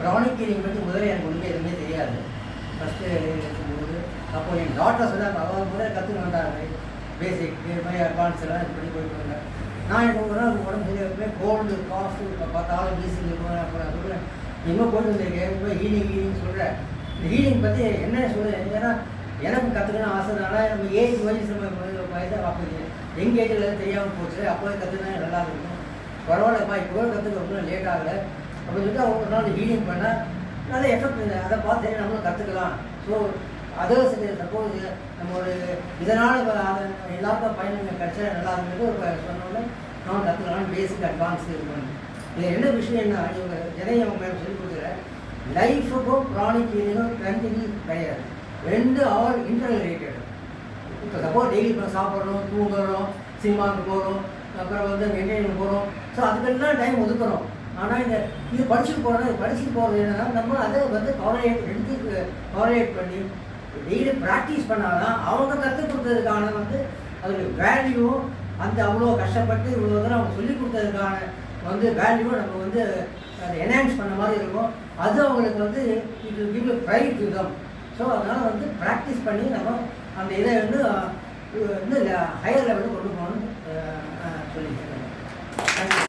Pranic healing பற்றி முதல்ல எனக்கு ஒன்றுமே எதுவுமே தெரியாது. ஃபஸ்ட்டு இருக்கும்போது அப்போ என் டாக்டர் சொன்னாங்க, அவங்க முதல்ல கற்றுக்க வந்தாங்க பேசிக் இது மாதிரி அட்வான்ஸ் எல்லாம் இது பண்ணி போயிட்டு வந்தேன். நான் எனக்கு ஒரு நாள் உடம்பு சரியாக கோல்டு காஃபு இப்போ பார்த்தாலும் வீசிங்க போனேன். அப்புறம் நான் சொல்கிறேன் எங்கே போயிட்டு வந்திருக்கேன், இப்போ ஹீலிங் சொல்கிறேன். இந்த ஹீலிங் பற்றி என்ன சொல்கிறேன், ஏன்னா எனக்கு கற்றுக்கணும் ஆசைனால நம்ம ஏஜ் வயசு வயசாக பார்க்குறீங்க எங்கள் ஏஜில் தெரியாமல் போச்சு. அப்போவே கற்றுக்கினா நல்லா இருக்கும், பரவாயில்லப்பா இப்போ கற்றுக்க ரொம்ப லேட் ஆகலை அப்படின்னு சொல்லிட்டு அவங்க ஒரு நாள் ஹீலிங் பண்ணால் நல்ல எஃபெக்ட் இல்லை. அதை பார்த்து சரி நம்மளும் கற்றுக்கலாம். ஸோ அதர்ஸ் சப்போஸ் நம்ம ஒரு இதனால் எல்லாருக்கும் பயணங்கள் கிடைச்சா நல்லா இருந்தது ஒரு சொன்னோன்னே நான் கற்றுக்கலாம். பேசிக் அட்வான்ஸ் இருக்கணும். இது என்ன விஷயம்னா இவங்க ஜனங்க மேம் சொல்லி கொடுக்குற லைஃபுக்கும் ப்ரானிக் ஹீலிங்கும் கண்டினியூ கிடையாது. ரெண்டு ஆல் இன்டர் ரிலேட்டட். இப்போ சப்போஸ் டெய்லி இப்போ சாப்பிட்றோம், தூங்குறோம், சினிமாவுக்கு போகிறோம், அப்புறம் வந்து என்டர்டைன்மெண்ட் போகிறோம். ஸோ அதுக்கெல்லாம் டைம் ஒதுக்குறோம். ஆனால் இது படிச்சுட்டு போகிறது என்னன்னா நம்ம அதை வந்து கவரேட் பண்ணி டெய்லி ப்ராக்டிஸ் பண்ணாதான் அவங்க கற்றுக் கொடுத்ததுக்கான வந்து அதோடைய வேல்யூவும் அந்த அவ்வளோ கஷ்டப்பட்டு இவ்வளோ தூரம் அவங்க சொல்லிக் கொடுத்ததுக்கான வந்து வேல்யூவும் நம்ம வந்து அதை என்ஹான்ஸ் பண்ண மாதிரி இருக்கும். அது அவங்களுக்கு வந்து இது கிவ் ப்ரைட் யுதம். ஸோ அதனால் வந்து ப்ராக்டிஸ் பண்ணி நம்ம அந்த இதை வந்து ஹையர் லெவலுக்கு கொண்டு போகணும்னு சொல்லிக்கிறேன்.